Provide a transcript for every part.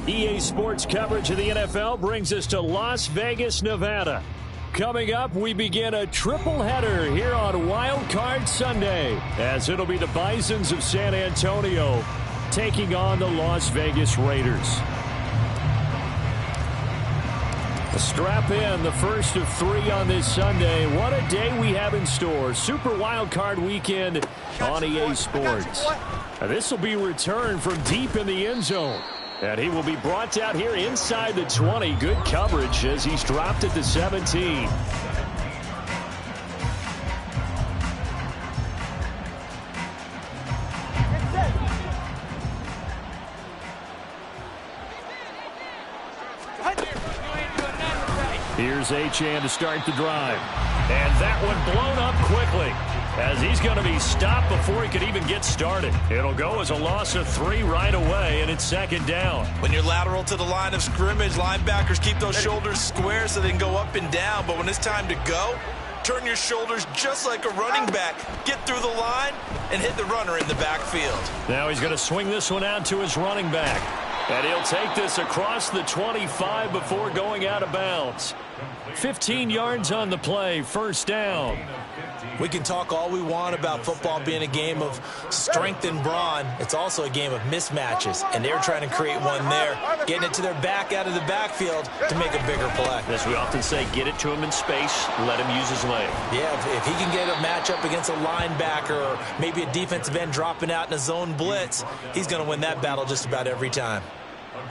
EA Sports coverage of the NFL brings us to Las Vegas, Nevada. Coming up, we begin a triple header here on Wild Card Sunday, as it'll be the Bisons of San Antonio taking on the Las Vegas Raiders. Strap in, the first of 3 on this Sunday. What a day we have in store. Super Wild Card Weekend on EA Sports. This will be returned from deep in the end zone. And he will be brought down here inside the 20. Good coverage as he's dropped at the 17. Here's Achane to start the drive. And that one blown up quickly, as he's going to be stopped before he could even get started. It'll go as a loss of 3 right away, and it's second down. When you're lateral to the line of scrimmage, linebackers keep those shoulders square so they can go up and down. But when it's time to go, turn your shoulders just like a running back. Get through the line and hit the runner in the backfield. Now he's going to swing this one out to his running back. And he'll take this across the 25 before going out of bounds. 15 yards on the play, first down. We can talk all we want about football being a game of strength and brawn. It's also a game of mismatches, and they're trying to create one there, getting it to their back out of the backfield to make a bigger play. As we often say, get it to him in space, let him use his leg. Yeah, if he can get a matchup against a linebacker or maybe a defensive end dropping out in a zone blitz, he's going to win that battle just about every time.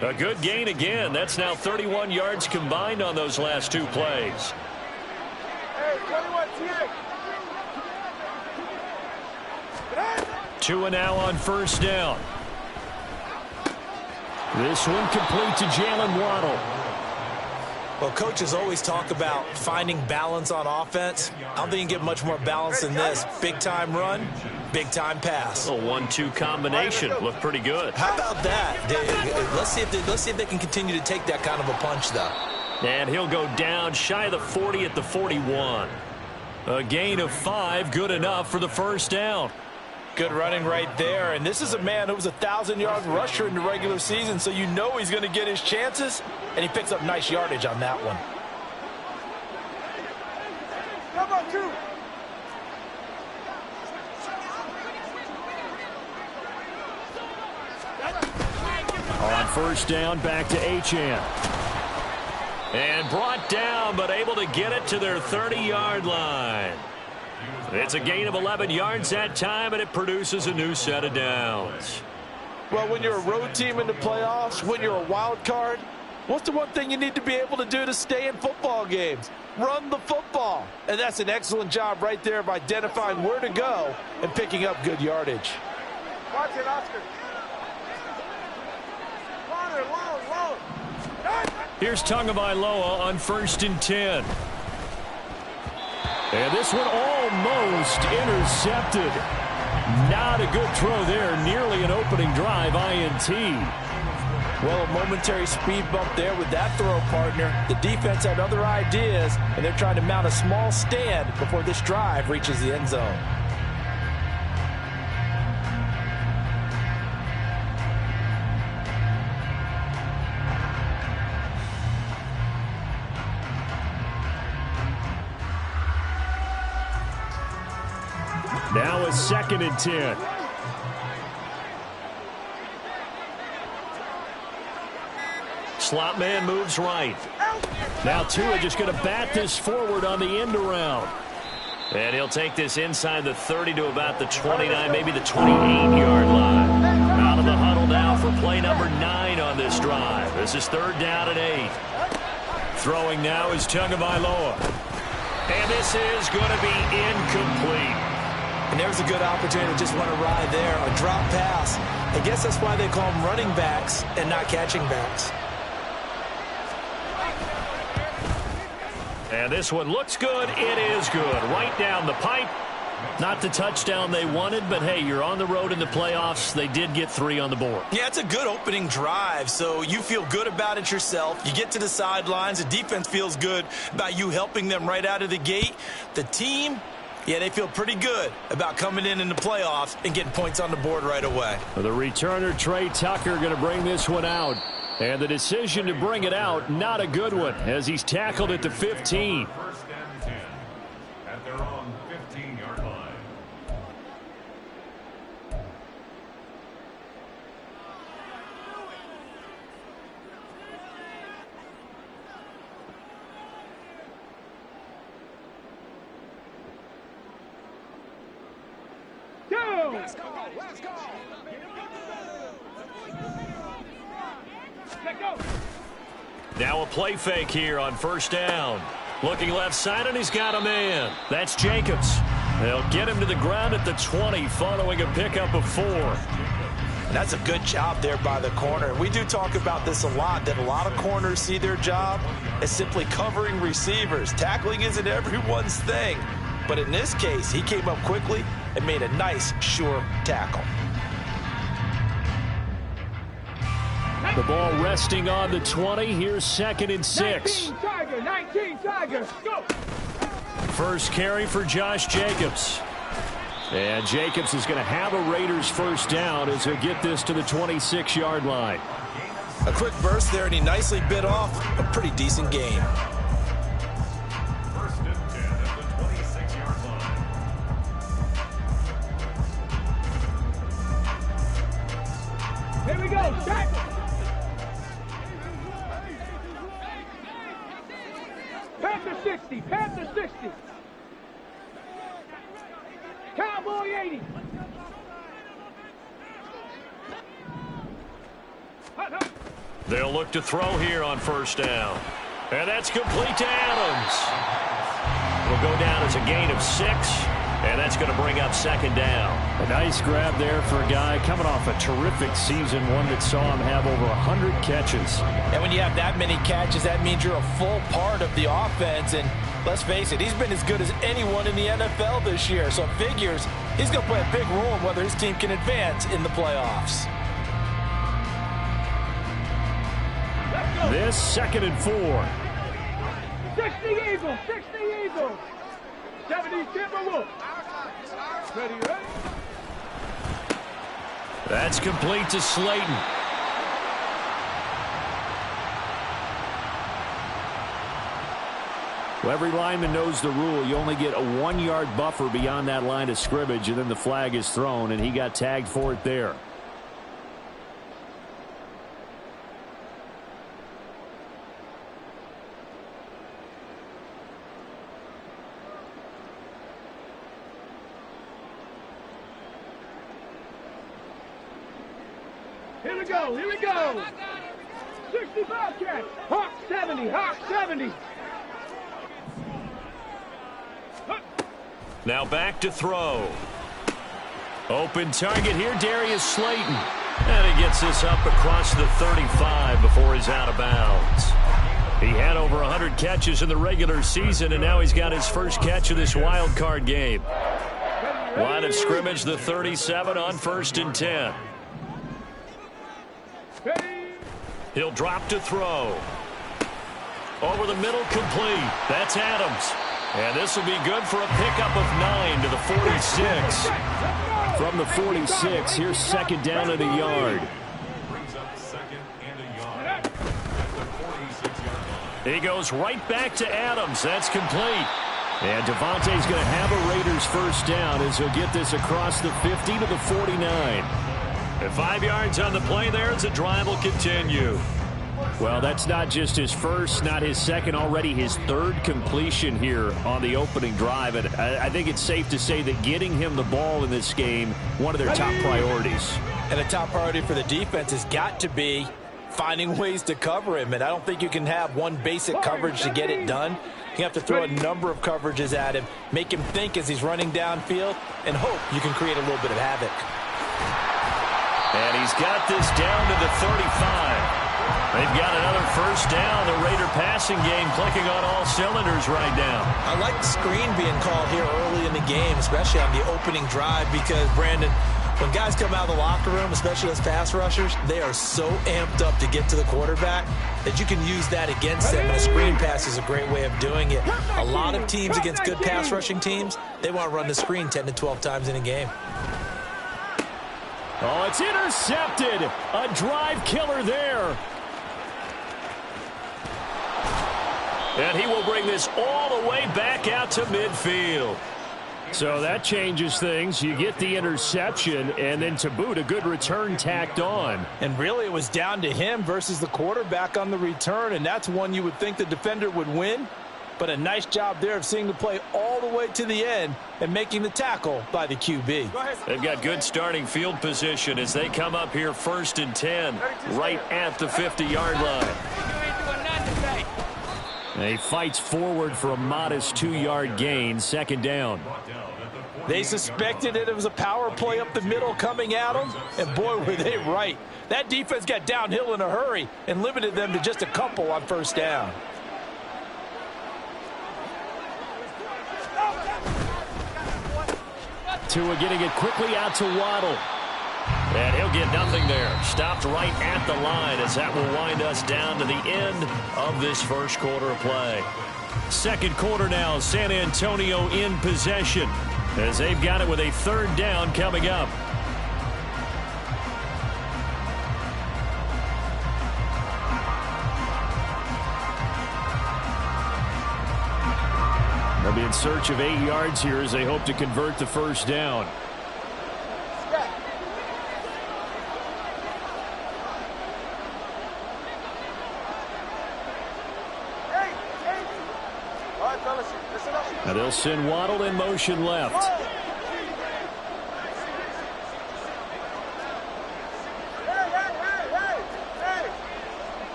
A good gain again. That's now 31 yards combined on those last 2 plays. Hey, 2 and now on first down. This one complete to Jalen Waddle. Well, coaches always talk about finding balance on offense. I don't think you can get much more balance than this. Big-time run, big-time pass. A 1-2 combination. Looked pretty good. How about that? Let's see if they can continue to take that kind of a punch, though. And he'll go down shy of the 40 at the 41. A gain of 5, good enough for the first down. Good running right there. And this is a man who was a 1,000-yard rusher in the regular season, so you know he's going to get his chances, and he picks up nice yardage on that one. Come on, 2. On first down, back to Achane. And brought down, but able to get it to their 30-yard line. It's a gain of 11 yards that time, and it produces a new set of downs. Well, when you're a road team in the playoffs, when you're a wild card, what's the one thing you need to be able to do to stay in football games? Run the football. And that's an excellent job right there of identifying where to go and picking up good yardage. Watch it, Oscar. Low. Here's Tagovailoa on first and 10. And this one almost intercepted. Not a good throw there. Nearly an opening drive, INT. Well, a momentary speed bump there with that throw, partner. The defense had other ideas, and they're trying to mount a small stand before this drive reaches the end zone. Now a second and 10. Slot man moves right. Now Tua just going to bat this forward on the end around. And he'll take this inside the 30 to about the 29, maybe the 28-yard line. Out of the huddle now for play number 9 on this drive. This is third down and 8. Throwing now is Tagovailoa. And this is going to be incomplete. And there's a good opportunity to just want to ride there. A drop pass. I guess that's why they call them running backs and not catching backs. And this one looks good. It is good. Right down the pipe. Not the touchdown they wanted, but hey, you're on the road in the playoffs. They did get 3 on the board. Yeah, it's a good opening drive, so you feel good about it yourself. You get to the sidelines. The defense feels good about you helping them right out of the gate. The team Yeah, they feel pretty good about coming in the playoffs and getting points on the board right away. The returner, Trey Tucker, going to bring this one out. And the decision to bring it out, not a good one, as he's tackled at the 15. First and 10 at their own 15-yard line. Let's go. Let's go. Let go. Now a play fake here on first down. Looking left side, and he's got a man. That's Jacobs. They'll get him to the ground at the 20 following a pickup of 4. And that's a good job there by the corner. We do talk about this a lot, that a lot of corners see their job as simply covering receivers. Tackling isn't everyone's thing. But in this case, he came up quickly and made a nice, sure tackle. The ball resting on the 20. Here's 2nd and 6. 19 Tiger. Go. First carry for Josh Jacobs. And Jacobs is going to have a Raiders first down as he'll get this to the 26-yard line. A quick burst there, and he nicely bit off a pretty decent game. First and 10 at the 26-yard line. Here we go. Check. Panther 60. Panther 60. Cowboy 80. They'll look to throw here on first down. And that's complete to Adams. It'll go down as a gain of 6. And that's going to bring up 2nd down. A nice grab there for a guy coming off a terrific season, one that saw him have over 100 catches. And when you have that many catches, that means you're a full part of the offense. And let's face it, he's been as good as anyone in the NFL this year. So it figures he's going to play a big role in whether his team can advance in the playoffs. This 2nd and 4. 60 Eagles. 60 Eagles. 70 Timberwolves. Ready, ready? That's complete to Slayton. Well, every lineman knows the rule. You only get a 1-yard buffer beyond that line of scrimmage, and then the flag is thrown, and he got tagged for it there. Here we go. Here we go. 65 catch. Hawk 70. Hawk 70. Now back to throw. Open target here, Darius Slayton. And he gets this up across the 35 before he's out of bounds. He had over 100 catches in the regular season, and now he's got his first catch of this wild card game. Line of scrimmage, the 37 on 1st and 10. He'll drop to throw. Over the middle, complete. That's Adams. And this will be good for a pickup of 9 to the 46. From the 46, here's 2nd down and a yard. Brings up 2nd and a yard at the 46-yard line. He goes right back to Adams. That's complete. And Devontae's going to have a Raiders first down as he'll get this across the 50 to the 49. And 5 yards on the play there as the drive will continue. Well, that's not just his first, not his second, already his 3rd completion here on the opening drive. And I think it's safe to say that getting him the ball in this game, one of their top priorities. And a top priority for the defense has got to be finding ways to cover him. And I don't think you can have one basic coverage to get it done. You have to throw a number of coverages at him, make him think as he's running downfield, and hope you can create a little bit of havoc. And he's got this down to the 35. They've got another first down. The Raider passing game clicking on all cylinders right now. I like the screen being called here early in the game, especially on the opening drive, because, Brandon, When guys come out of the locker room, especially as pass rushers, they are so amped up to get to the quarterback that you can use that against them, and a screen pass is a great way of doing it. A lot of teams against good pass rushing teams, they want to run the screen 10 to 12 times in a game. Oh, it's intercepted. A drive killer there. And he will bring this all the way back out to midfield. So that changes things. You get the interception, and then to boot, a good return tacked on. And really, it was down to him versus the quarterback on the return, and that's one you would think the defender would win. But a nice job there of seeing the play all the way to the end and making the tackle by the QB. They've got good starting field position as they come up here 1st and 10, right at the 50-yard line. He fights forward for a modest 2-yard gain, 2nd down. They suspected it was a power play up the middle coming at them, and boy, were they right. That defense got downhill in a hurry and limited them to just a couple on 1st down. Tua getting it quickly out to Waddle. And he'll get nothing there. Stopped right at the line as that will wind us down to the end of this first quarter of play. 2nd quarter now, San Antonio in possession as they've got it with a 3rd down coming up. They'll be in search of 8 yards here as they hope to convert the 1st down. Now they'll send Waddle in motion left.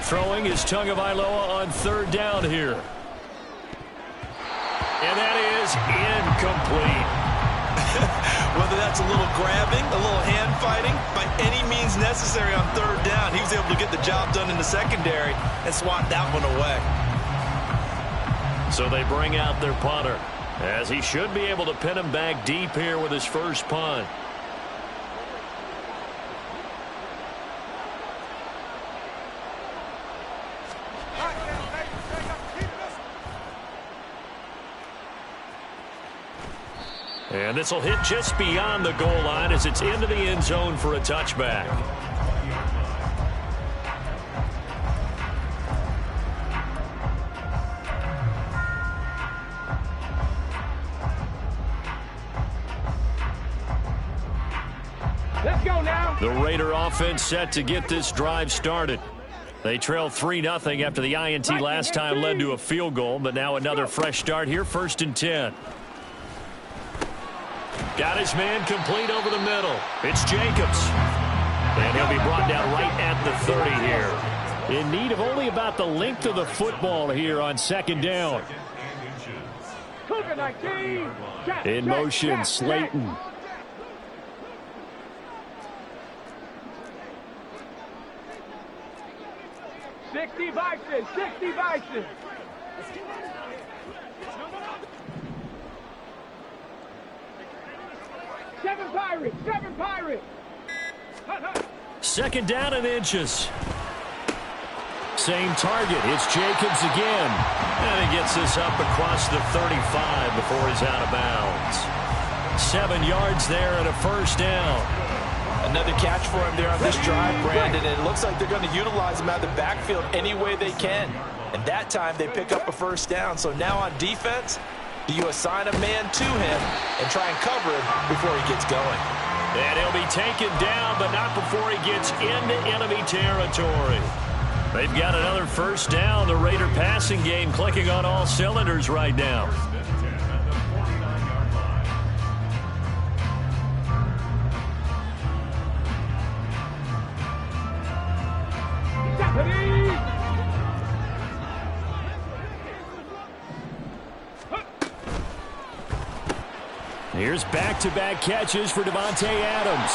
Throwing is Tagovailoa on 3rd down here. And that is incomplete. Whether that's a little grabbing, a little hand fighting, by any means necessary on 3rd down, he was able to get the job done in the secondary and swat that one away. So they bring out their punter, as he should be able to pin him back deep here with his first punt. And this will hit just beyond the goal line as it's into the end zone for a touchback. Let's go now. The Raider offense set to get this drive started. They trail 3-0 after the INT last time led to a field goal, but now another fresh start here, 1st and 10. Got his man complete over the middle. It's Jacobs. And he'll be brought down right at the 30 here. In need of only about the length of the football here on 2nd down. In motion, Slayton. Sixty Bison. 7 Pirates. 2nd down and inches. Same target. It's Jacobs again. And he gets this up across the 35 before he's out of bounds. 7 yards there and a 1st down. Another catch for him there on this drive, Brandon, and it looks like they're going to utilize him out of the backfield any way they can. And that time they pick up a 1st down. So now on defense, do you assign a man to him and try and cover him before he gets going? And he'll be taken down, but not before he gets into enemy territory. They've got another 1st down. The Raider passing game clicking on all cylinders right now. Here's back-to-back catches for Devontae Adams.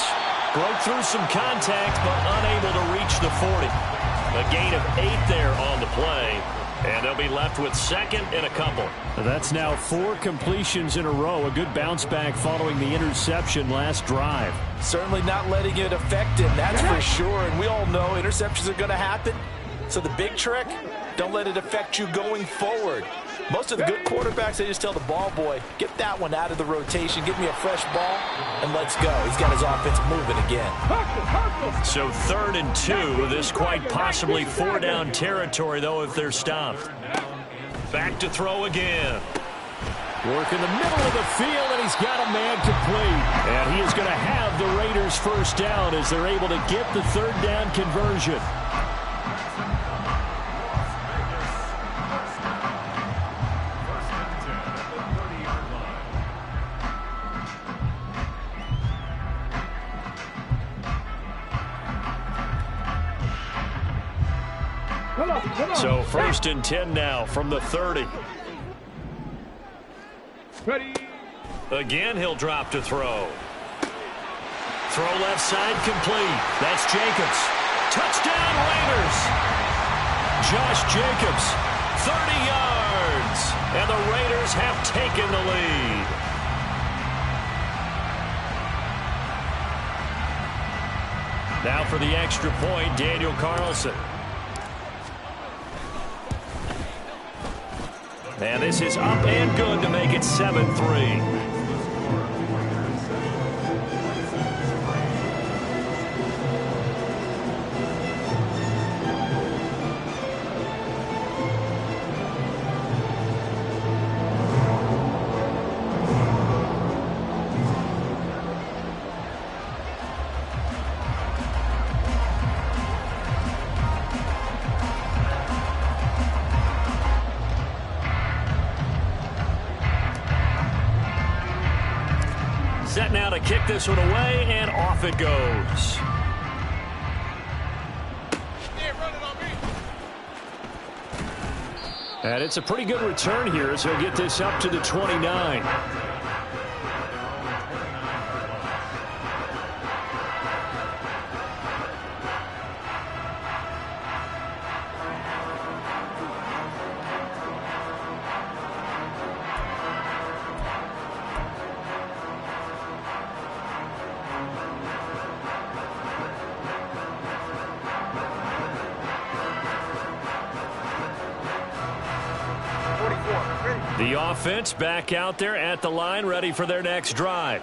Broke through some contact, but unable to reach the 40. A gain of 8 there on the play. And they'll be left with second and a couple. That's now 4 completions in a row. A good bounce back following the interception last drive. Certainly not letting it affect him, that's for sure. And we all know interceptions are going to happen. So the big trick, don't let it affect you going forward. Most of the good quarterbacks, they just tell the ball boy, get that one out of the rotation, give me a fresh ball, and let's go. He's got his offense moving again. So 3rd and 2. This quite possibly 4-down territory, though, if they're stopped. Back to throw again. Work in the middle of the field, and he's got a man complete. And he is going to have the Raiders first down as they're able to get the 3rd down conversion. So 1st and 10 now from the 30. Ready. Again, he'll drop to throw. Throw left side complete. That's Jacobs. Touchdown Raiders. Josh Jacobs, 30 yards. And the Raiders have taken the lead. Now for the extra point, Daniel Carlson. And this is up and good to make it 7-3. Set now to kick this one away, and off it goes. And it's a pretty good return here, so he'll get this up to the 29. The offense back out there at the line, ready for their next drive.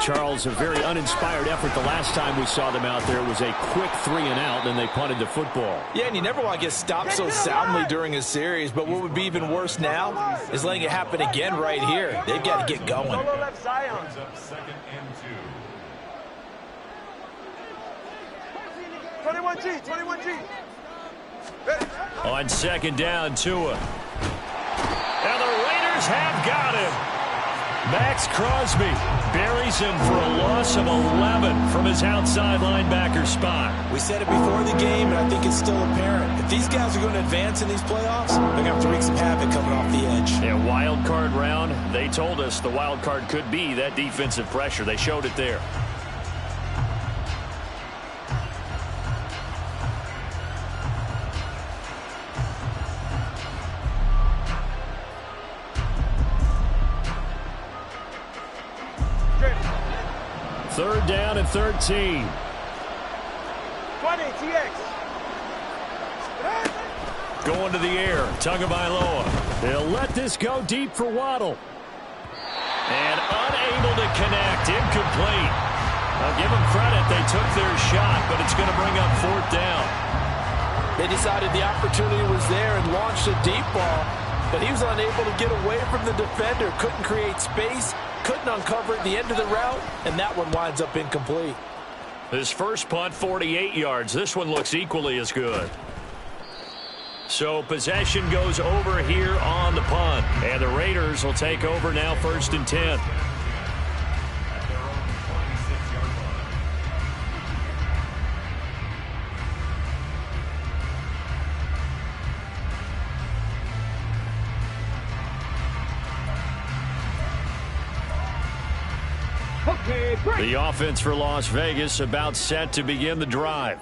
Charles, a very uninspired effort the last time we saw them out there. It was a quick 3-and-out, and they punted the football. Yeah, and you never want to get stopped so soundly during a series, but what would be even worse now is letting it happen again right here. They've got to get going. Up 2nd and 2. 21G. On 2nd down, Tua. And the Raiders have got him. Max Crosby buries him for a loss of 11 from his outside linebacker spot. We said it before the game, and I think it's still apparent. If these guys are going to advance in these playoffs, they're going to have to wreak some havoc coming off the edge. Yeah, wild card round. They told us the wild card could be that defensive pressure. They showed it there. Third down and 13. 20, TX. Going to the air. Tagovailoa. They'll let this go deep for Waddle. And unable to connect. Incomplete. I'll give them credit. They took their shot, but it's going to bring up 4th down. They decided the opportunity was there and launched a deep ball, but he was unable to get away from the defender. Couldn't create space, couldn't uncover at the end of the route, and that one winds up incomplete. His first punt, 48 yards. This one looks equally as good. So possession goes over here on the punt, and the Raiders will take over now 1st and 10. Okay, break. The offense for Las Vegas about set to begin the drive.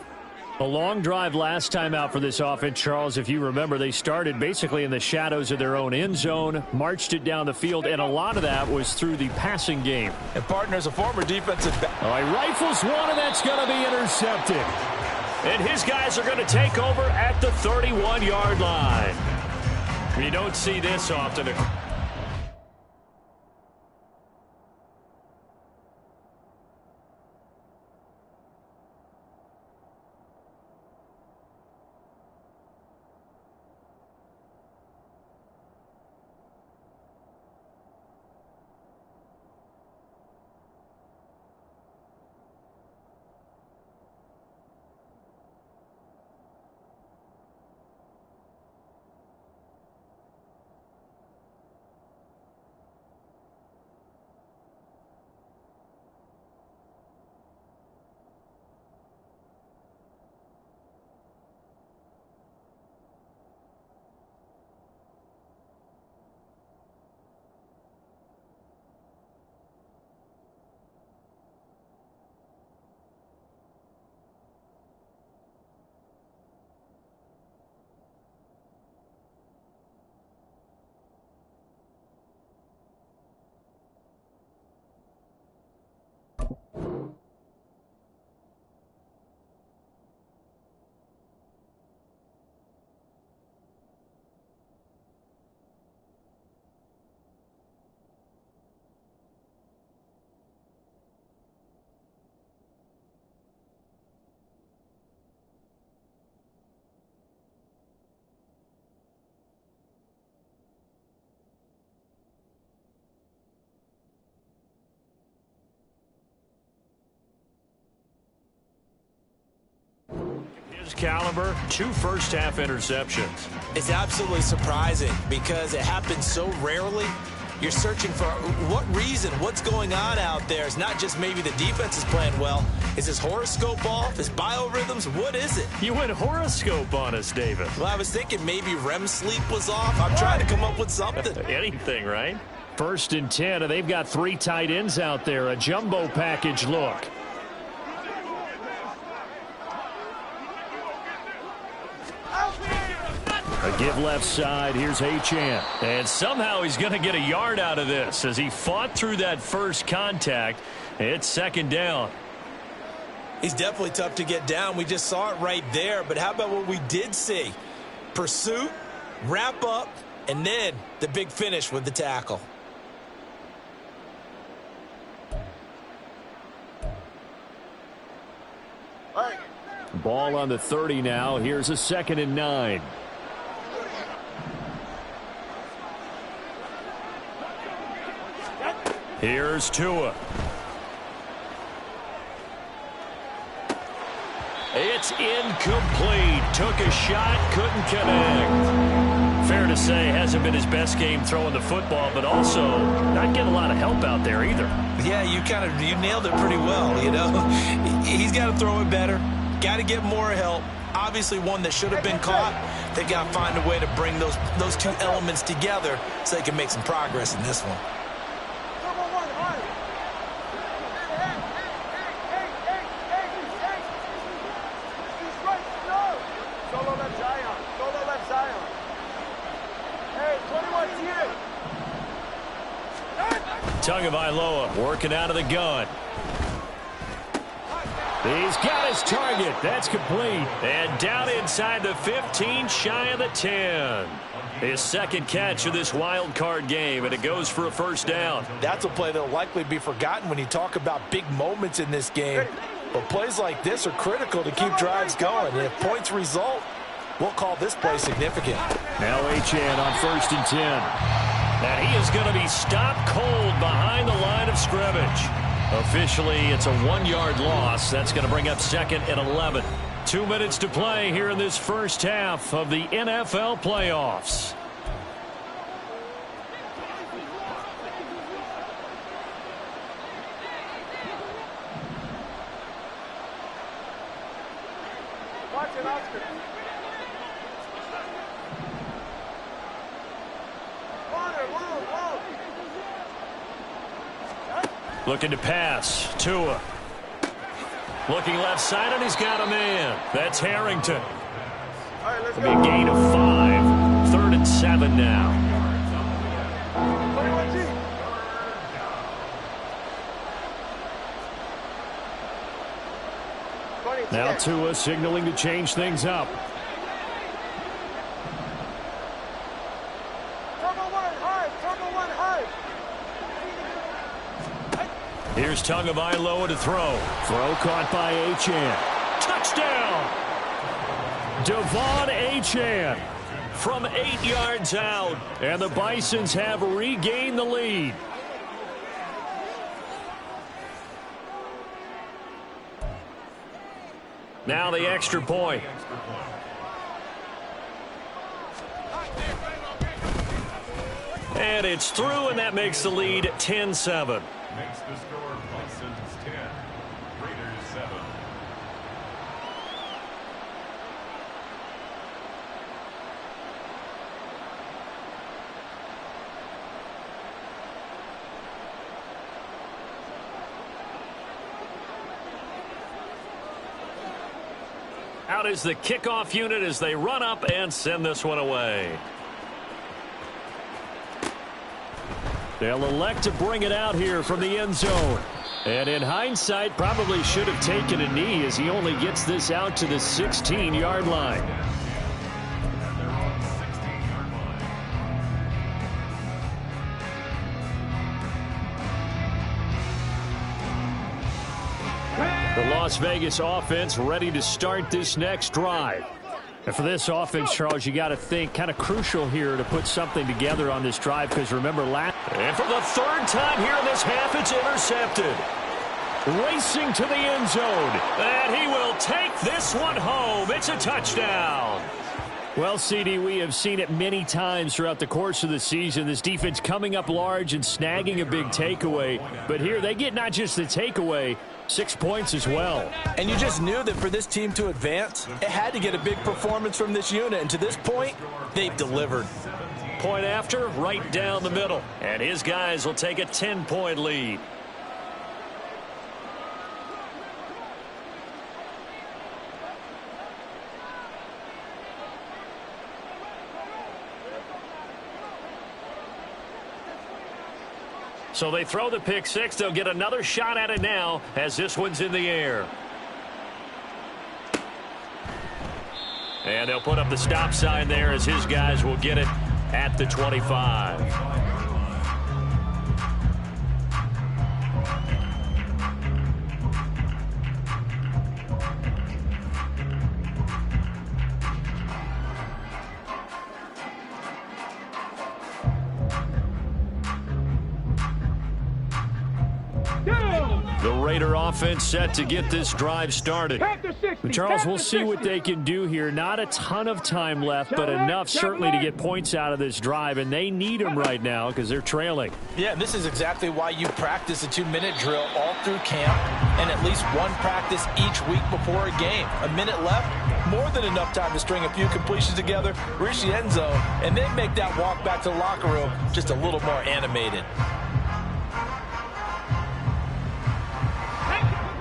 A long drive last time out for this offense, Charles. If you remember, they started basically in the shadows of their own end zone, marched it down the field, and a lot of that was through the passing game. And partners, a former defensive back. All right, rifles one, and that's going to be intercepted. And his guys are going to take over at the 31-yard line. You don't see this often. His caliber, 2 first-half interceptions. It's absolutely surprising because it happens so rarely. You're searching for what reason, what's going on out there. It's not just maybe the defense is playing well. Is his horoscope off? His biorhythms? What is it? You went horoscope on us, David. Well, I was thinking maybe REM sleep was off. I'm trying to come up with something. Anything, right? 1st and 10, and they've got 3 tight ends out there. A jumbo package look. A give left side. Here's Achane. And somehow he's going to get a yard out of this as he fought through that first contact. It's 2nd down. He's definitely tough to get down. We just saw it right there. But how about what we did see? Pursuit, wrap up, and then the big finish with the tackle. Ball on the 30 now. Here's a 2nd and 9. Here's Tua. It's incomplete. Took a shot, couldn't connect. Fair to say, hasn't been his best game throwing the football, but also not getting a lot of help out there either. Yeah, you nailed it pretty well, you know. He's got to throw it better. Got to get more help. Obviously one that should have been caught. They got to find a way to bring those 2 elements together so they can make some progress in this one. Tagovailoa working out of the gun. He's got his target. That's complete. And down inside the 15, shy of the 10. His 2nd catch of this wild card game, and it goes for a 1st down. That's a play that will likely be forgotten when you talk about big moments in this game. But plays like this are critical to keep drives going. And if points result, we'll call this play significant. Now Achane on 1st and 10. And he is going to be stopped cold behind the line of scrimmage. Officially, it's a 1-yard loss. That's going to bring up 2nd and 11. 2 minutes to play here in this first half of the NFL playoffs. Watch it, Oscar. Looking to pass. Tua. Looking left side, and he's got a man. That's Harrington. It'll be a gain of 5. 3rd and 7 now. Now Tua signaling to change things up. Here's Tagovailoa to throw. Throw caught by Achane. Touchdown! Devon Achane. From 8 yards out. And the Bisons have regained the lead. Now the extra point. And it's through, and that makes the lead 10-7. Makes the score Bisons 10, Raiders 7. Out is the kickoff unit as they run up and send this one away. They'll elect to bring it out here from the end zone. And in hindsight, probably should have taken a knee as he only gets this out to the 16-yard line. The Las Vegas offense ready to start this next drive. And for this offense, Charles, you got to think kind of crucial here to put something together on this drive because remember last. And for the 3rd time here in this half, it's intercepted. Racing to the end zone. And he will take this one home. It's a touchdown. Well, CD, we have seen it many times throughout the course of the season. This defense coming up large and snagging a big takeaway. But here they get not just the takeaway, 6 points as well. And you just knew that for this team to advance, it had to get a big performance from this unit. And to this point, they've delivered. Point after, right down the middle. And his guys will take a 10-point lead. So they throw the pick six. They'll get another shot at it now as this one's in the air. And they'll put up the stop sign there as his guys will get it at the 25. The Raider offense set to get this drive started. Charles, we'll see what they can do here. Not a ton of time left, but enough certainly to get points out of this drive, and they need them right now because they're trailing. Yeah, this is exactly why you practice a 2-minute drill all through camp and at least one practice each week before a game. A minute left, more than enough time to string a few completions together, reach the end zone, and then make that walk back to the locker room just a little more animated.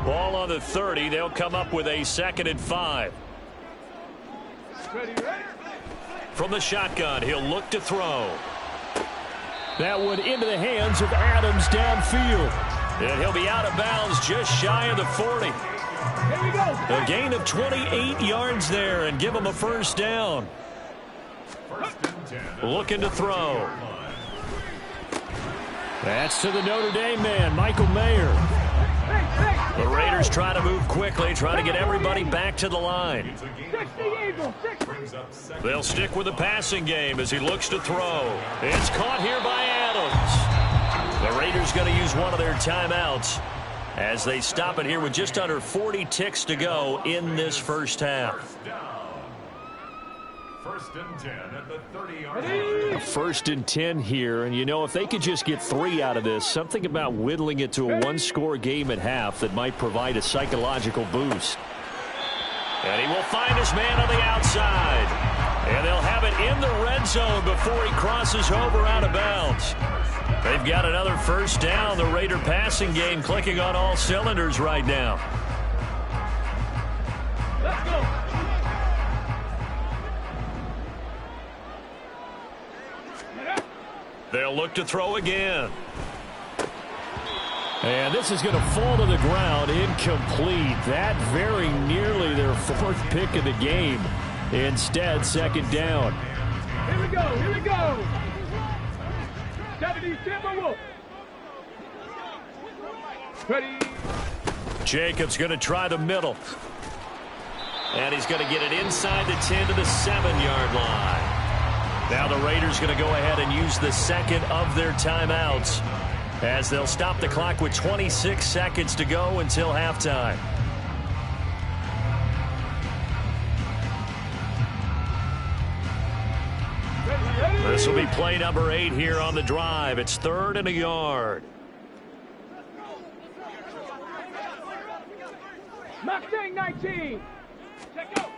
Ball on the 30. They'll come up with a 2nd and 5. From the shotgun, he'll look to throw. That one into the hands of Adams downfield. And he'll be out of bounds just shy of the 40. A gain of 28 yards there and give him a first down. Looking to throw. That's to the Notre Dame man, Michael Mayer. The Raiders try to move quickly, try to get everybody back to the line. They'll stick with the passing game as he looks to throw. It's caught here by Adams. The Raiders going to use one of their timeouts as they stop it here with just under 40 ticks to go in this first half. 1st and 10 at the 30-yard line. 1st and 10 here, and you know, if they could just get 3 out of this, something about whittling it to a one-score game at half that might provide a psychological boost. And he will find his man on the outside. And they'll have it in the red zone before he crosses over out of bounds. They've got another first down. The Raider passing game clicking on all cylinders right now. They'll look to throw again. And this is going to fall to the ground, incomplete. That very nearly their fourth pick of the game. Instead, second down. Here we go, here we go. 70 Timberwolves. Ready. Jacobs going to try the middle. And he's going to get it inside the 10 to the 7-yard line. Now the Raiders going to go ahead and use the second of their timeouts as they'll stop the clock with 26 seconds to go until halftime. This will be play number 8 here on the drive. It's 3rd and a yard. Mustang 19. Check out.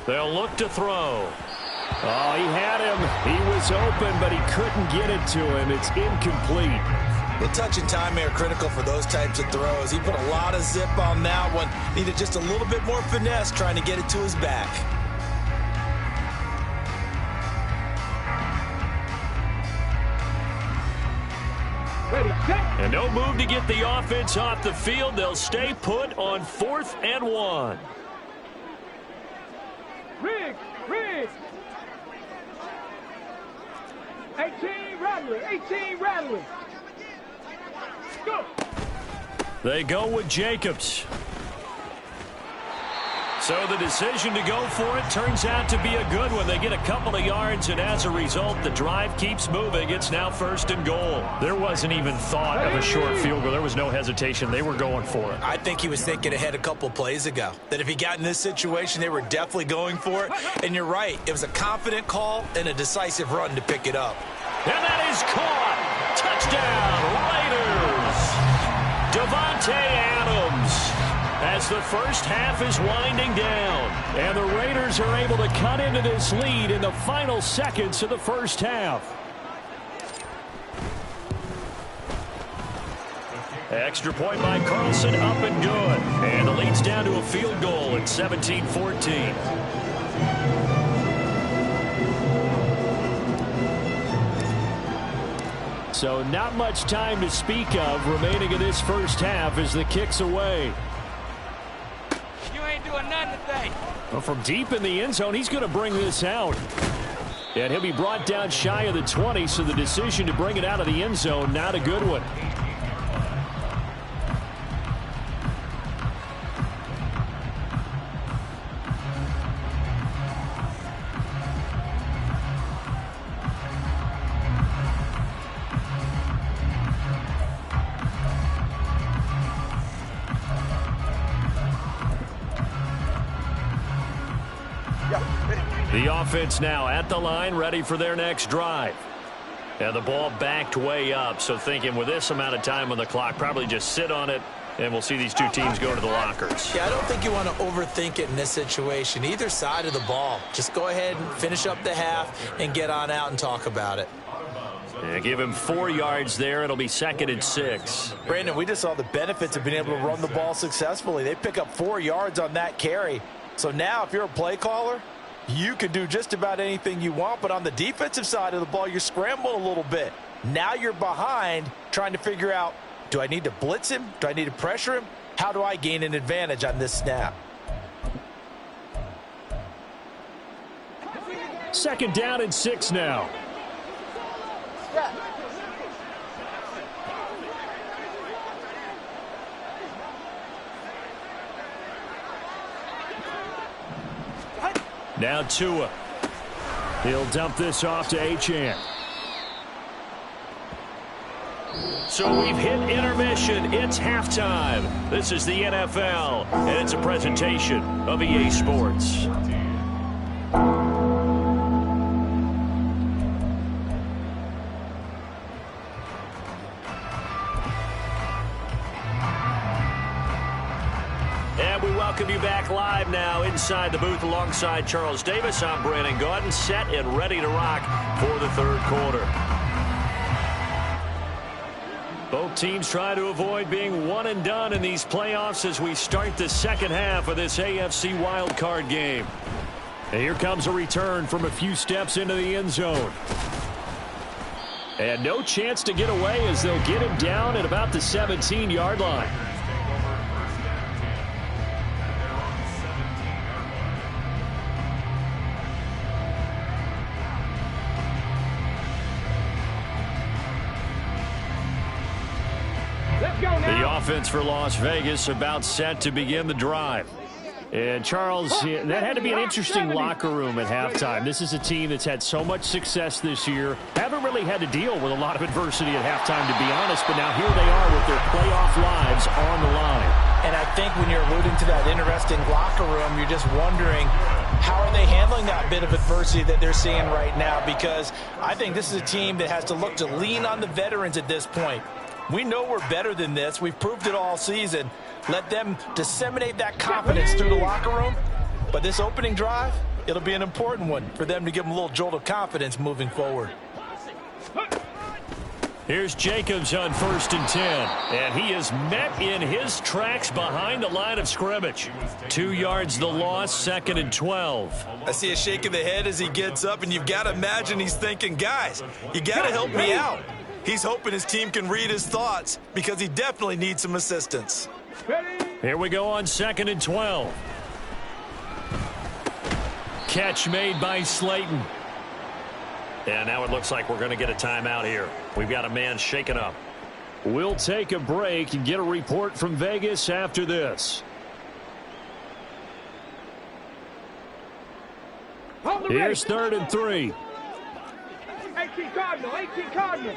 They'll look to throw. Oh, he had him. He was open, but he couldn't get it to him. It's incomplete. The touch and time are critical for those types of throws. He put a lot of zip on that one. Needed just a little bit more finesse trying to get it to his back. Ready, set. And no move to get the offense off the field. They'll stay put on 4th and 1. Riggs, Riggs. 18 Rattler, 18 Rattler. Go. They go with Jacobs. So the decision to go for it turns out to be a good one. They get a couple of yards, and as a result, the drive keeps moving. It's now 1st and goal. There wasn't even thought of a short field goal. There was no hesitation. They were going for it. I think he was thinking ahead a couple plays ago, that if he got in this situation, they were definitely going for it. And you're right. It was a confident call and a decisive run to pick it up. And that is caught. Touchdown, Raiders. Devontae Adams. As the first half is winding down. And the Raiders are able to cut into this lead in the final seconds of the first half. Extra point by Carlson, up and good. And the lead's down to a field goal at 17-14. So not much time to speak of remaining in this first half as the kick's away. Doing nothing today. Well, from deep in the end zone, he's going to bring this out. And he'll be brought down shy of the 20, so the decision to bring it out of the end zone, not a good one. The offense now at the line, ready for their next drive. And the ball backed way up, so thinking with this amount of time on the clock, probably just sit on it, and we'll see these two teams go to the lockers. Yeah, I don't think you want to overthink it in this situation. Either side of the ball. Just go ahead and finish up the half and get on out and talk about it. Yeah, give him 4 yards there. It'll be 2nd and 6. Brandon, we just saw the benefits of being able to run the ball successfully. They pick up 4 yards on that carry. So now if you're a play caller, you can do just about anything you want, but on the defensive side of the ball, you're scrambling a little bit. Now you're behind trying to figure out, do I need to blitz him? Do I need to pressure him? How do I gain an advantage on this snap? 2nd down and 6 now. Now Tua. He'll dump this off to Achane. So we've hit intermission. It's halftime. This is the NFL, and it's a presentation of EA Sports. And we welcome you back live now inside the booth alongside Charles Davis. I'm Brandon Gaudin, set and ready to rock for the 3rd quarter. Both teams try to avoid being one and done in these playoffs as we start the second half of this AFC wildcard game. And here comes a return from a few steps into the end zone. And no chance to get away as they'll get him down at about the 17-yard line. Let's go now. The offense for Las Vegas about set to begin the drive. And, Charles, that had to be an interesting locker room at halftime. This is a team that's had so much success this year. Haven't really had to deal with a lot of adversity at halftime, to be honest, but now here they are with their playoff lives on the line. And I think when you're alluding to that interesting locker room, you're just wondering how are they handling that bit of adversity that they're seeing right now, because I think this is a team that has to look to lean on the veterans at this point. We know we're better than this. We've proved it all season. Let them disseminate that confidence through the locker room. But this opening drive, it'll be an important one for them to give them a little jolt of confidence moving forward. Here's Jacobs on 1st and 10. And he is met in his tracks behind the line of scrimmage. 2 yards the loss, 2nd and 12. I see a shake of the head as he gets up, and you've got to imagine he's thinking, guys, you got to help me out. He's hoping his team can read his thoughts because he definitely needs some assistance. Here we go on 2nd and 12. Catch made by Slayton. And now it looks like we're going to get a timeout here. We've got a man shaken up. We'll take a break and get a report from Vegas after this. Here's 3rd and 3. 18 Cardinal, 18 Cardinal.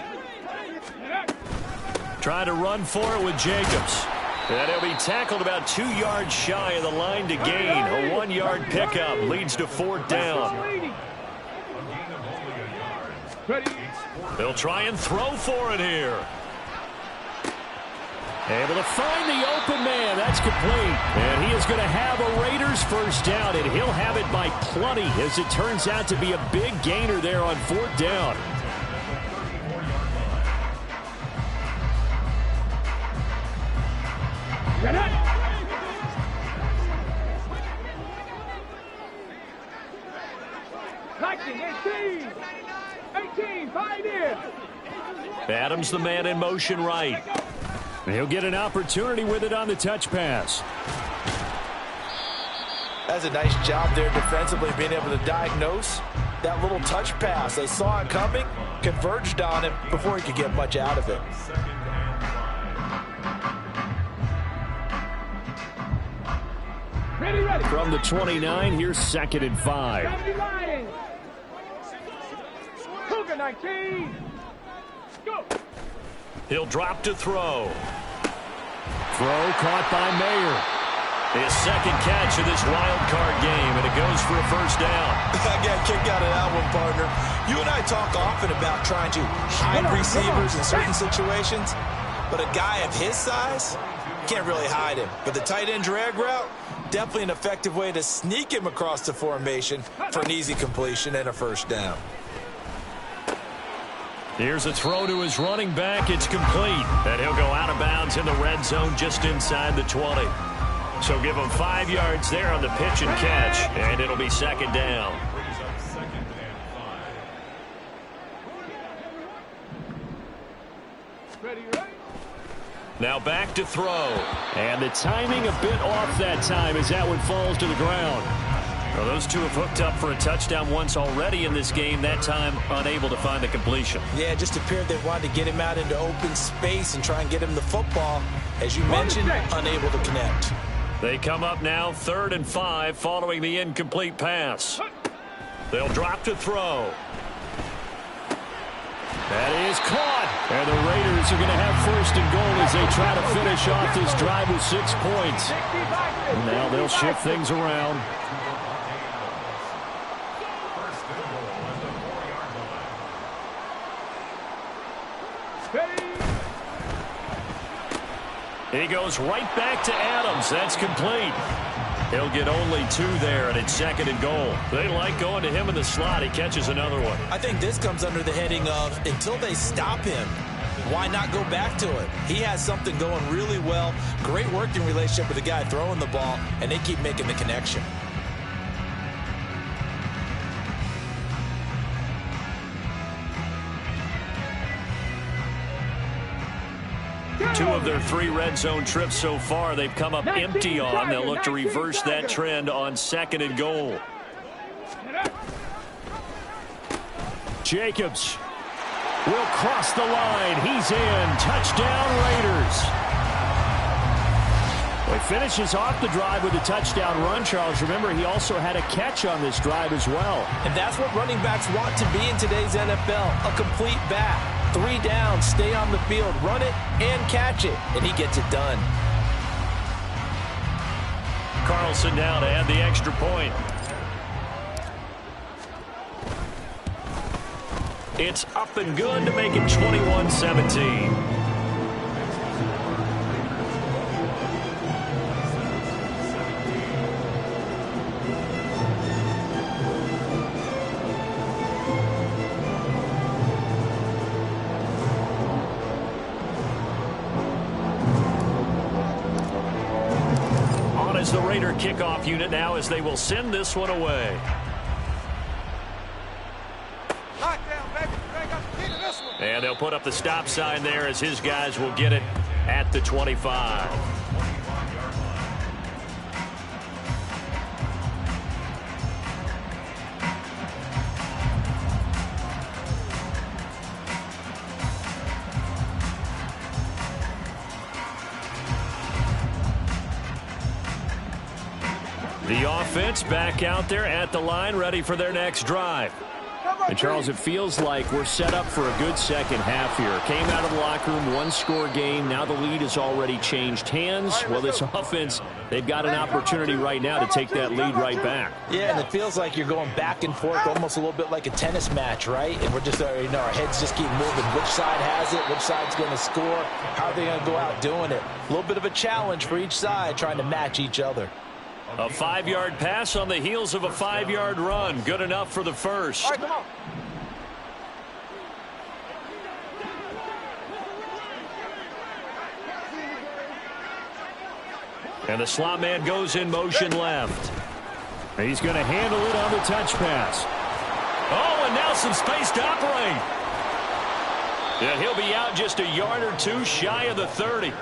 Trying to run for it with Jacobs. And he'll be tackled about 2 yards shy of the line to gain. A 1-yard pickup leads to 4th down. They'll try and throw for it here. Able to find the open man. That's complete. And he is going to have a Raiders first down, and he'll have it by plenty as it turns out to be a big gainer there on 4th down. Adams the man in motion right. He'll get an opportunity with it on the touch pass. That's a nice job there defensively, being able to diagnose that little touch pass. They saw it coming, converged on it before he could get much out of it. Ready. From the 29, here's 2nd and 5. 19. Go. He'll drop to throw. Throw caught by Mayer. His 2nd catch of this wild card game, and it goes for a first down. I got kicked out of that one, partner. You and I talk often about trying to hide receivers in certain situations, but a guy of his size, can't really hide him. But the tight end drag route, definitely an effective way to sneak him across the formation for an easy completion and a first down. Here's a throw to his running back. It's complete. And he'll go out of bounds in the red zone just inside the 20. So give him 5 yards there on the pitch and catch, and it'll be 2nd down. Now back to throw. And the timing a bit off that time as that one falls to the ground. Well, those two have hooked up for a touchdown once already in this game, that time unable to find the completion. Yeah, it just appeared they wanted to get him out into open space and try and get him the football. As you mentioned, unable to connect. They come up now 3rd and 5 following the incomplete pass. They'll drop to throw. That is caught. And the Raiders are going to have 1st and goal as they try to finish off this drive with 6 points. And now they'll shift things around. He goes right back to Adams. That's complete. He'll get only 2 there, and it's 2nd and goal. They like going to him in the slot. He catches another one. I think this comes under the heading of until they stop him, why not go back to it? He has something going really well. Great working relationship with the guy throwing the ball, and they keep making the connection. 2 of their 3 red zone trips so far, they've come up empty on. They'll look to reverse that trend on 2nd and goal. Jacobs will cross the line. He's in. Touchdown, Raiders. Well, he finishes off the drive with a touchdown run, Charles. Remember, he also had a catch on this drive as well. And that's what running backs want to be in today's NFL, a complete back. 3 downs, stay on the field, run it, and catch it, and he gets it done. Carlson now to add the extra point. It's up and good to make it 21-17. As the Raider kickoff unit now, as they will send this one away. And they'll put up the stop sign there as his guys will get it at the 25. The offense back out there at the line, ready for their next drive. And, Charles, it feels like we're set up for a good second half here. Came out of the locker room, 1-score game. Now the lead has already changed hands. Well, this offense, they've got an opportunity right now to take that lead right back. Yeah, and it feels like you're going back and forth, almost a little bit like a tennis match, right? And we're just, our heads just keep moving. Which side has it? Which side's going to score? How are they going to go out doing it? A little bit of a challenge for each side, trying to match each other. A 5-yard pass on the heels of a 5-yard run. Good enough for the first. All right, come on. And the slot man goes in motion left. He's going to handle it on the touch pass. Oh, and now some space to operate. Yeah, he'll be out just a yard or 2 shy of the 30.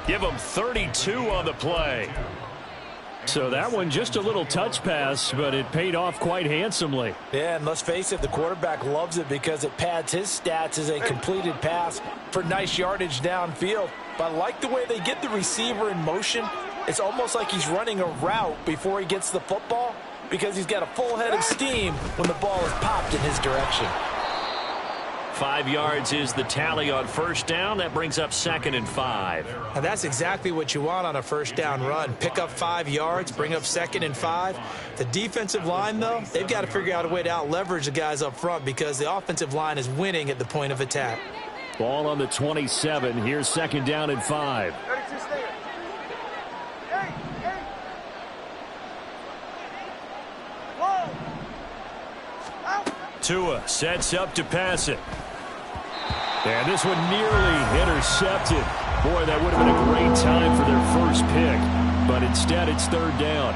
Give him 32 on the play. So that one just a little touch pass, but it paid off quite handsomely. Yeah, and let's face it, the quarterback loves it because it pads his stats as a completed pass for nice yardage downfield. But I like the way they get the receiver in motion. It's almost like he's running a route before he gets the football because he's got a full head of steam when the ball is popped in his direction. 5 yards is the tally on first down. That brings up 2nd and 5. Now that's exactly what you want on a first down run. Pick up 5 yards, bring up 2nd and 5. The defensive line, though, they've got to figure out a way to out-leverage the guys up front because the offensive line is winning at the point of attack. Ball on the 27. Here's 2nd down and 5. Tua sets up to pass it. And this one nearly intercepted. Boy, that would have been a great time for their first pick. But instead, it's 3rd down.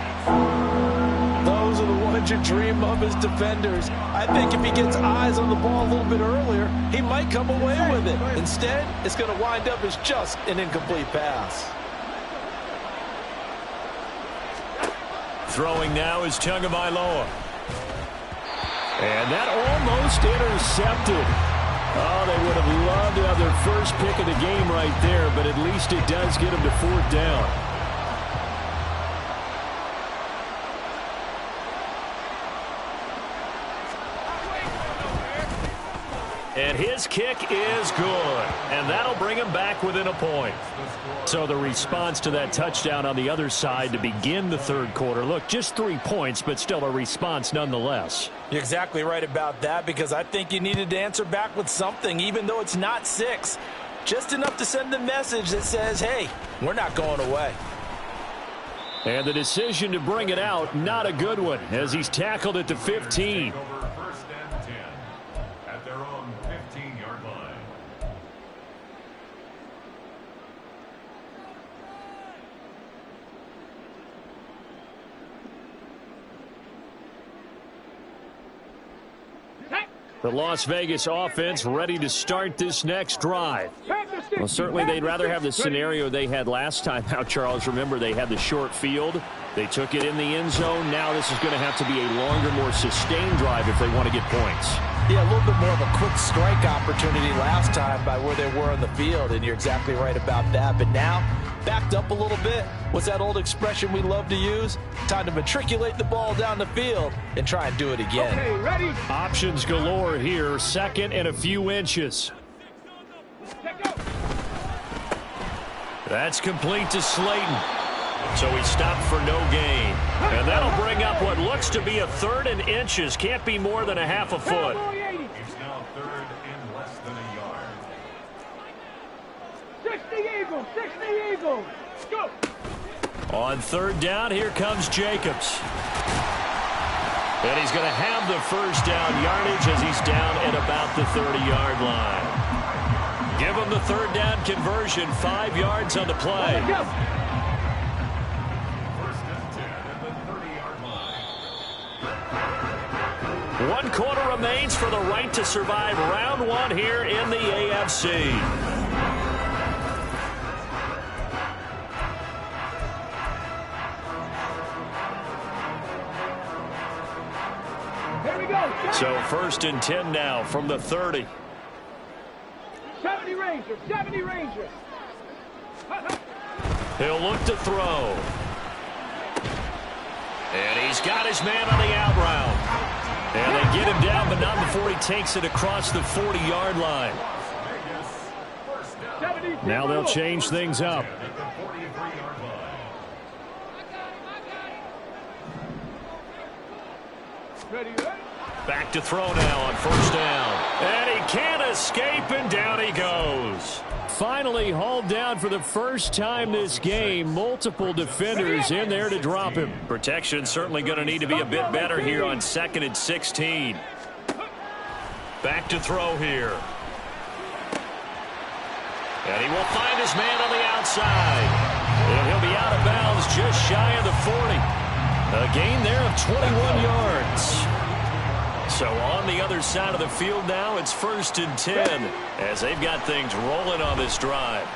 Those are the ones you dream of as defenders. I think if he gets eyes on the ball a little bit earlier, he might come away with it. Instead, it's going to wind up as just an incomplete pass. Throwing now is Tagovailoa. And that almost intercepted. Oh, they would have loved to have their first pick of the game right there, but at least it does get them to 4th down. And his kick is good. And that'll bring him back within a point. So the response to that touchdown on the other side to begin the 3rd quarter. Look, just 3 points, but still a response nonetheless. You're exactly right about that because I think you needed to answer back with something, even though it's not 6. Just enough to send the message that says, hey, we're not going away. And the decision to bring it out, not a good one, as he's tackled at the 15. The Las Vegas offense ready to start this next drive. Well, certainly they'd rather have the scenario they had last time out, Charles. Remember, they had the short field. They took it in the end zone. Now this is going to have to be a longer, more sustained drive if they want to get points. Yeah, a little bit more of a quick strike opportunity last time by where they were on the field, and you're exactly right about that. But now, backed up a little bit. What's that old expression we love to use? Time to matriculate the ball down the field and try and do it again. Okay, ready? Options galore here. Second and a few inches. That's complete to Slayton. So he stopped for no gain. And that'll bring up what looks to be a 3rd and inches. Can't be more than a half a foot. It's now 3rd and less than a yard. 60 Eagles, 60 Eagles. Go. On 3rd down, here comes Jacobs. And he's going to have the first down yardage as he's down at about the 30-yard line. Give him the 3rd down conversion, 5 yards on the play. One quarter remains for the right to survive round 1 here in the AFC. Here we go. So 1st and 10 now from the 30. 70 Rangers, 70 Rangers. He'll look to throw. And he's got his man on the out route. And they get him down, but not before he takes it across the 40-yard line. Now they'll change things up. Ready? Back to throw now on 1st down. And he can't escape, and down he goes. Finally hauled down for the first time this game. Multiple defenders in there to drop him. Protection certainly going to need to be a bit better here on 2nd and 16. Back to throw here. And he will find his man on the outside. And he'll be out of bounds just shy of the 40. A gain there of 21 yards. So on the other side of the field now, it's 1st and 10 as they've got things rolling on this drive.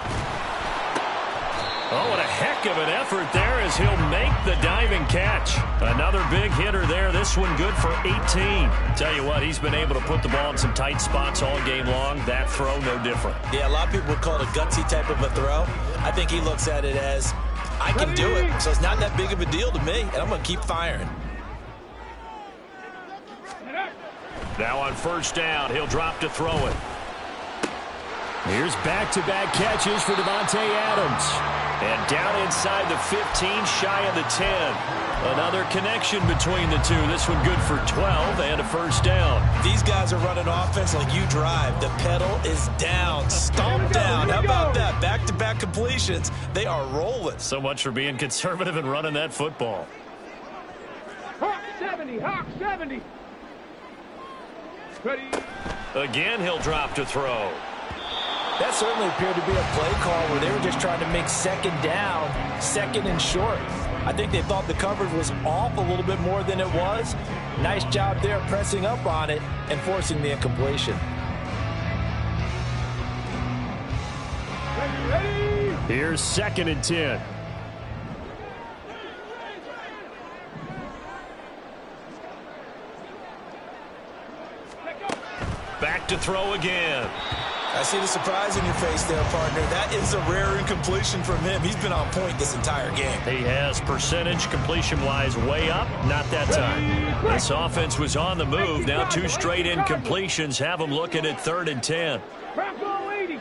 Oh, what a heck of an effort there as he'll make the diving catch. Another big hitter there. This one good for 18. Tell you what, he's been able to put the ball in some tight spots all game long. That throw, no different. Yeah, a lot of people would call it a gutsy type of a throw. I think he looks at it as, I can do it, so it's not that big of a deal to me, and I'm going to keep firing. Now on 1st down, he'll drop to throw it. Here's back-to-back catches for Davante Adams. And down inside the 15, shy of the 10. Another connection between the two. This one good for 12 and a 1st down. These guys are running offense like you drive. The pedal is down, stomped down. How about that? Back-to-back completions. They are rolling. So much for being conservative and running that football. Hawk 70, Hawk 70. Ready? Again, he'll drop to throw. That certainly appeared to be a play call where they were just trying to make 2nd down, 2nd and short. I think they thought the coverage was off a little bit more than it was. Nice job there pressing up on it and forcing the incompletion. Ready? Here's 2nd and 10. Back to throw again. I see the surprise in your face there, partner. That is a rare incompletion from him. He's been on point this entire game. He has percentage completion-wise way up. Not that time. This offense was on the move. Now 2 straight incompletions have them looking at 3rd and 10. Bronco 80.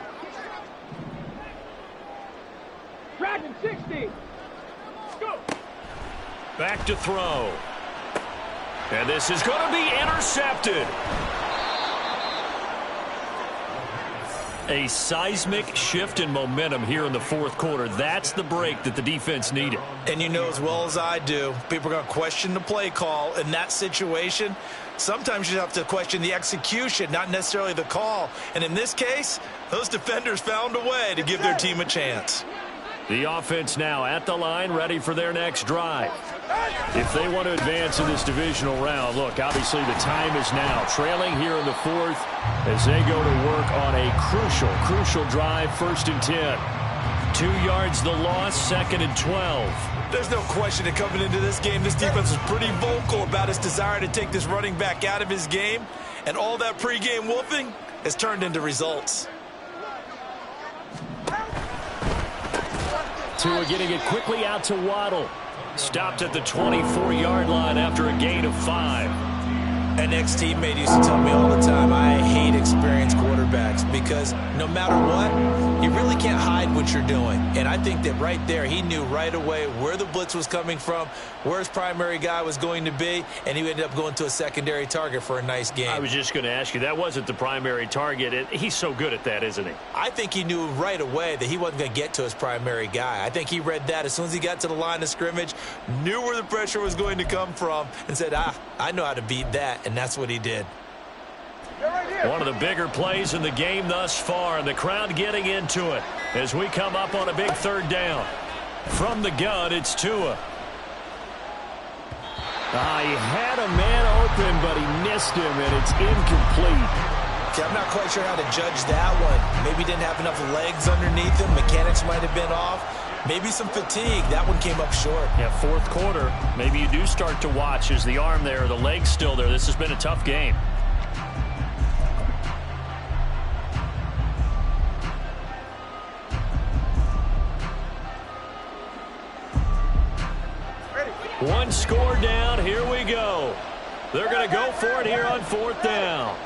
Dragon 60. Go. Back to throw. And this is going to be intercepted. A seismic shift in momentum here in the 4th quarter. That's the break that the defense needed. And you know as well as I do, people are going to question the play call in that situation. Sometimes you have to question the execution, not necessarily the call. And in this case, those defenders found a way to give their team a chance. The offense now at the line, ready for their next drive. If they want to advance in this divisional round, look, obviously the time is now. Trailing here in the fourth as they go to work on a crucial drive, 1st and 10. 2 yards the loss, 2nd and 12. There's no question that coming into this game, this defense was pretty vocal about its desire to take this running back out of his game. And all that pregame wolfing has turned into results. Tua getting it quickly out to Waddle. Stopped at the 24-yard line after a gain of 5. An ex-teammate used to tell me all the time, I hate experienced quarterbacks because no matter what, you really can't hide what you're doing. And I think that right there, he knew right away where the blitz was coming from, where his primary guy was going to be, and he ended up going to a secondary target for a nice game. I was just going to ask you, that wasn't the primary target. He's so good at that, isn't he? I think he knew right away that he wasn't going to get to his primary guy. I think he read that as soon as he got to the line of scrimmage, knew where the pressure was going to come from, and said, I know how to beat that. And that's what he did. One of the bigger plays in the game thus far, and the crowd getting into it as we come up on a big 3rd down. From the gun, it's Tua. He had a man open, but he missed him, and it's incomplete. See, I'm not quite sure how to judge that one. Maybe he didn't have enough legs underneath him. Mechanics might have been off. Maybe some fatigue. That one came up short. Yeah, 4th quarter. Maybe you do start to watch. Is the arm there, the leg's still there? This has been a tough game. One score down. Here we go. They're going to go for it here on 4th down.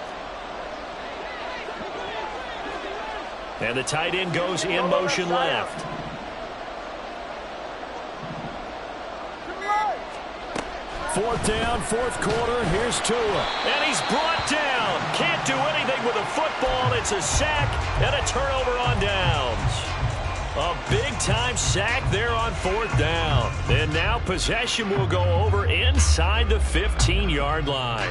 And the tight end goes in motion left. Fourth down, 4th quarter. Here's Tua. And he's brought down. Can't do anything with a football. It's a sack and a turnover on downs. A big-time sack there on 4th down. And now possession will go over inside the 15-yard line.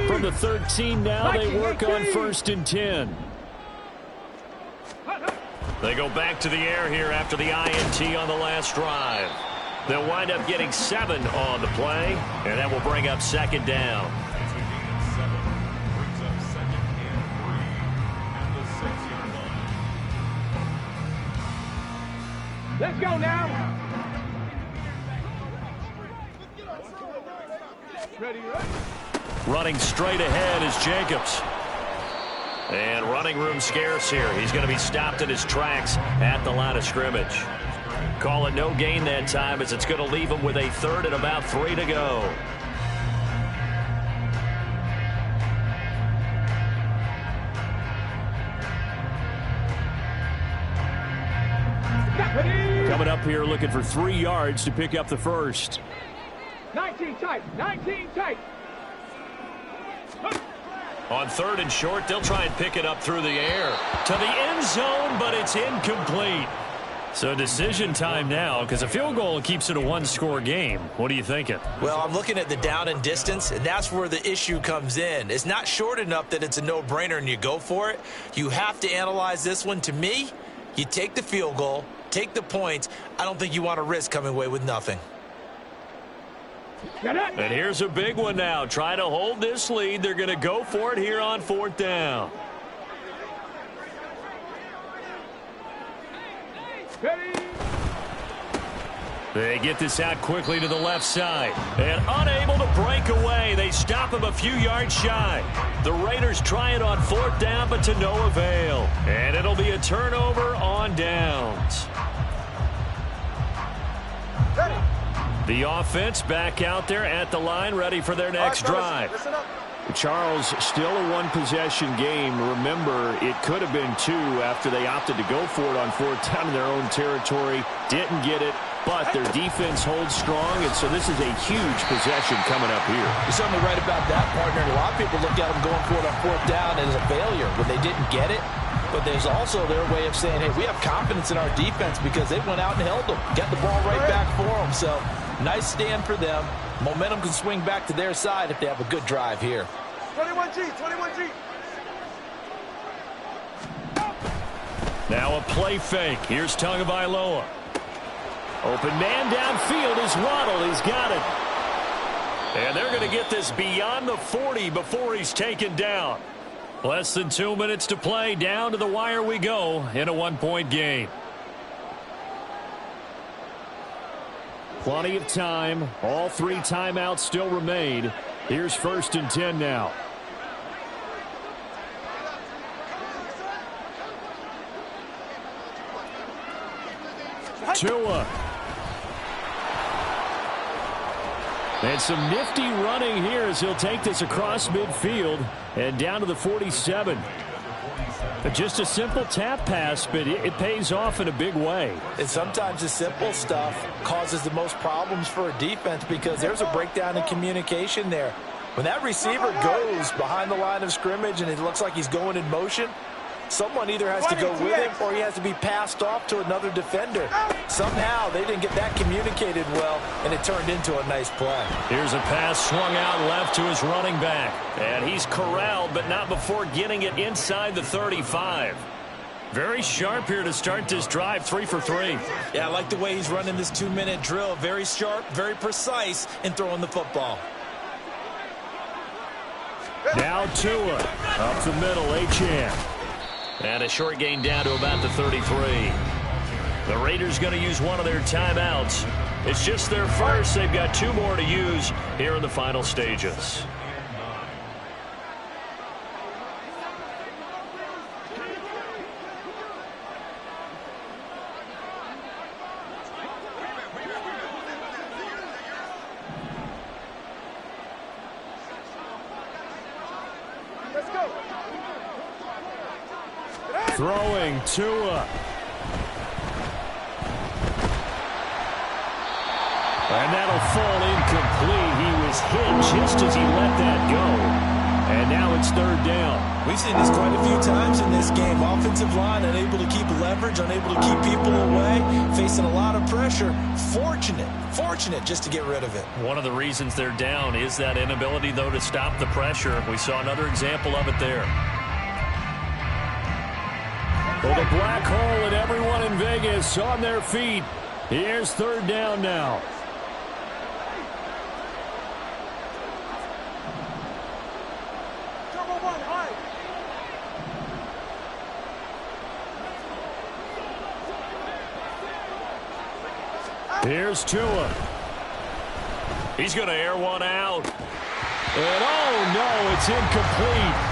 From the 13 now, they work on 1st and 10. They go back to the air here after the INT on the last drive. They'll wind up getting 7 on the play, and that will bring up 2nd down. Brings up 2nd and 3 at the 6-yard line. Let's go now. Ready, right? Running straight ahead is Jacobs. And running room scarce here. He's going to be stopped in his tracks at the line of scrimmage. Call it no gain that time as it's going to leave him with a 3rd and about 3 to go. Coming up here looking for 3 yards to pick up the first. 19 tight, 19 tight. On 3rd and short, they'll try and pick it up through the air to the end zone, but it's incomplete. So decision time now, because a field goal keeps it a 1-score game. What are you thinking? Well, I'm looking at the down and distance, and that's where the issue comes in. It's not short enough that it's a no-brainer and you go for it. You have to analyze this one. To me, you take the field goal, take the points. I don't think you want to risk coming away with nothing. And here's a big one now. Try to hold this lead. They're going to go for it here on 4th down. They get this out quickly to the left side. And unable to break away. They stop him a few yards shy. The Raiders try it on 4th down, but to no avail. And it'll be a turnover on downs. The offense back out there at the line, ready for their next drive. Charles, still a 1-possession game. Remember, it could have been 2 after they opted to go for it on 4th down in their own territory. Didn't get it, but their defense holds strong, and so this is a huge possession coming up here. You're certainly right about that, partner. A lot of people look at them going for it on 4th down as a failure when they didn't get it. But there's also their way of saying, hey, we have confidence in our defense because they went out and held them. Got the ball right back for them. So nice stand for them. Momentum can swing back to their side if they have a good drive here. 21G, 21G. Now a play fake. Here's Tagovailoa. Open man downfield is Waddle. He's got it. And they're going to get this beyond the 40 before he's taken down. Less than 2 minutes to play. Down to the wire we go in a one-point game. Plenty of time. All 3 timeouts still remain. Here's 1st and 10 now. Tua. And some nifty running here as he'll take this across midfield and down to the 47. Just a simple tap pass, but it pays off in a big way. And sometimes the simple stuff causes the most problems for a defense because there's a breakdown in communication there. When that receiver goes behind the line of scrimmage and it looks like he's going in motion, someone either has to go with him or he has to be passed off to another defender. Somehow they didn't get that communicated well, and it turned into a nice play. Here's a pass swung out left to his running back. And he's corralled, but not before getting it inside the 35. Very sharp here to start this drive, 3 for 3. Yeah, I like the way he's running this 2-minute drill. Very sharp, very precise in throwing the football. Now Tua up the middle, Achane. And a short gain down to about the 33. The Raiders going to use one of their timeouts. It's just their first. They've got 2 more to use here in the final stages. Let's go. Throwing Tua. And that'll fall incomplete. He was hit just as he let that go. And now it's 3rd down. We've seen this quite a few times in this game. Offensive line unable to keep leverage, unable to keep people away, facing a lot of pressure. Fortunate just to get rid of it. One of the reasons they're down is that inability, though, to stop the pressure. We saw another example of it there. Well, the black hole and everyone in Vegas on their feet. Here's 3rd down now. Here's Tua. He's going to air one out. And oh no, it's incomplete.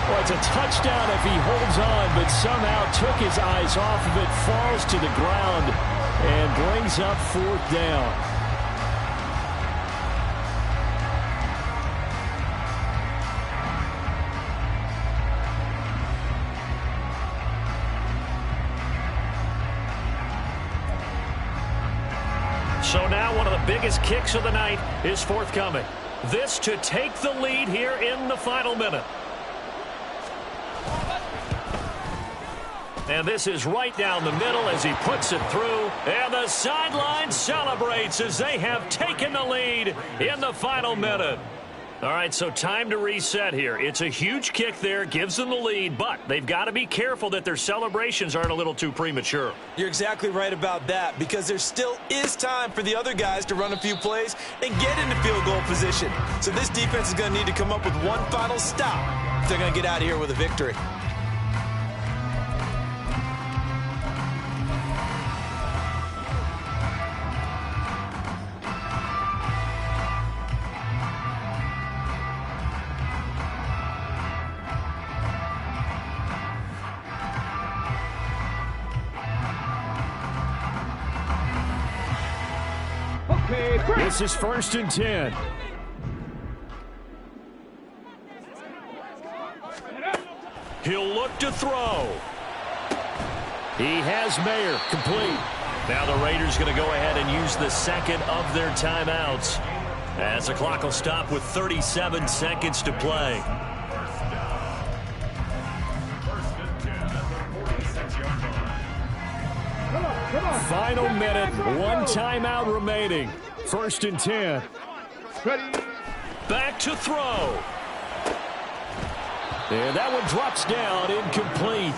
Well, it's a touchdown if he holds on, but somehow took his eyes off of it, falls to the ground, and brings up 4th down. So now one of the biggest kicks of the night is forthcoming. This to take the lead here in the final minute. And this is right down the middle as he puts it through. And the sideline celebrates as they have taken the lead in the final minute. All right, so time to reset here. It's a huge kick there, gives them the lead, but they've got to be careful that their celebrations aren't a little too premature. You're exactly right about that, because there still is time for the other guys to run a few plays and get into field goal position. So this defense is going to need to come up with one final stop if they're going to get out of here with a victory. This is 1st and 10. He'll look to throw. He has Mayer complete. Now the Raiders going to go ahead and use the second of their timeouts as the clock will stop with 37 seconds to play. Final minute, 1 timeout remaining. 1st and 10. Ready. Back to throw. And that one drops down, incomplete.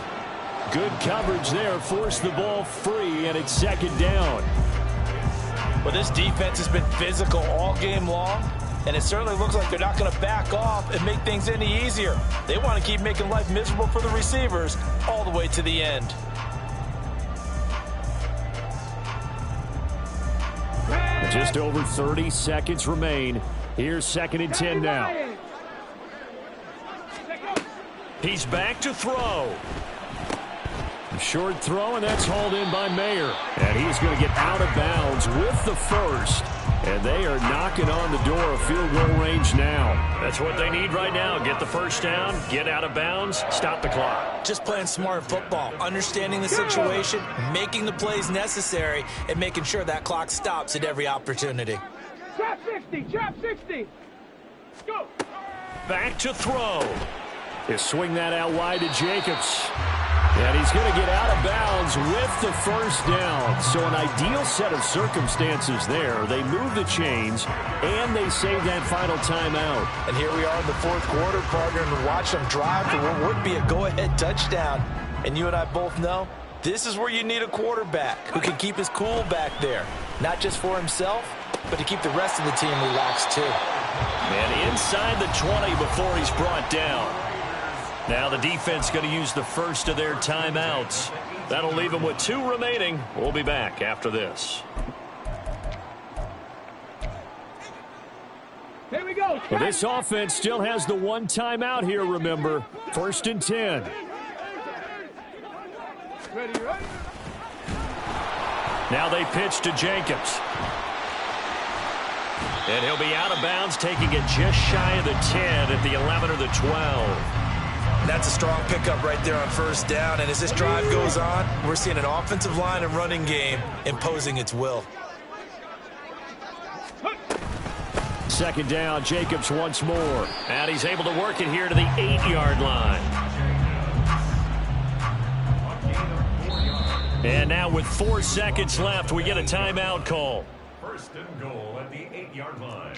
Good coverage there, forced the ball free, and it's second down. Well, this defense has been physical all game long, and it certainly looks like they're not going to back off and make things any easier. They want to keep making life miserable for the receivers all the way to the end. Just over 30 seconds remain. Here's 2nd and 10 now. He's back to throw. Short throw, and that's hauled in by Mayer. And he's going to get out of bounds with the first. And they are knocking on the door of field goal range now. That's what they need right now. Get the first down, get out of bounds, stop the clock. Just playing smart football, understanding the situation, making the plays necessary, and making sure that clock stops at every opportunity. Trap 60, trap 60. Go. Back to throw. He'll swing that out wide to Jacobs. And he's going to get out of bounds with the first down. So an ideal set of circumstances there. They move the chains, and they save that final timeout. And here we are in the fourth quarter, partner, and watch them drive for what would be a go-ahead touchdown. And you and I both know this is where you need a quarterback who can keep his cool back there. Not just for himself, but to keep the rest of the team relaxed too. And inside the 20 before he's brought down. Now the defense going to use the first of their timeouts. That'll leave them with 2 remaining. We'll be back after this. Here we go. Well, this offense still has the 1 timeout here, remember. 1st and 10. Ready, right? Now they pitch to Jacobs. And he'll be out of bounds, taking it just shy of the 10 at the 11 or the 12. That's a strong pickup right there on first down. And as this drive goes on, we're seeing an offensive line and running game imposing its will. 2nd down, Jacobs once more. And he's able to work it here to the 8-yard line. And now with 4 seconds left, we get a timeout call. 1st and goal at the 8-yard line.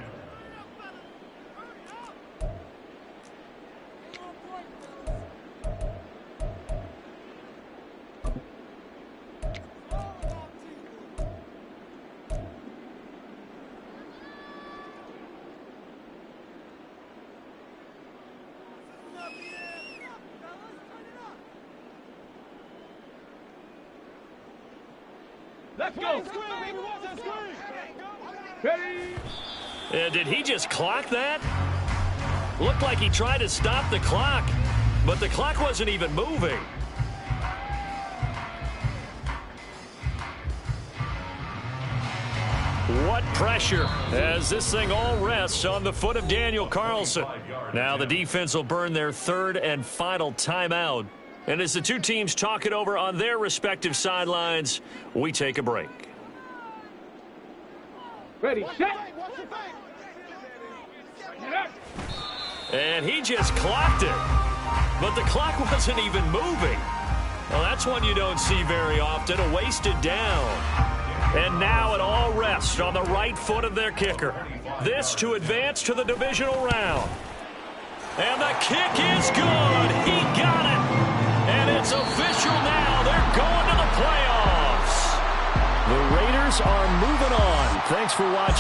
Let's go. Ready. Did he just clock that? Looked like he tried to stop the clock, but the clock wasn't even moving. What pressure as this thing all rests on the foot of Daniel Carlson. Now the defense will burn their 3rd and final timeout. And as the 2 teams talk it over on their respective sidelines, we take a break. Ready, set. And he just clocked it. But the clock wasn't even moving. Well, that's one you don't see very often, a wasted down. And now it all rests on the right foot of their kicker. This to advance to the divisional round. And the kick is good. He got it. And it's official now. They're going to the playoffs. The Raiders are moving on. Thanks for watching.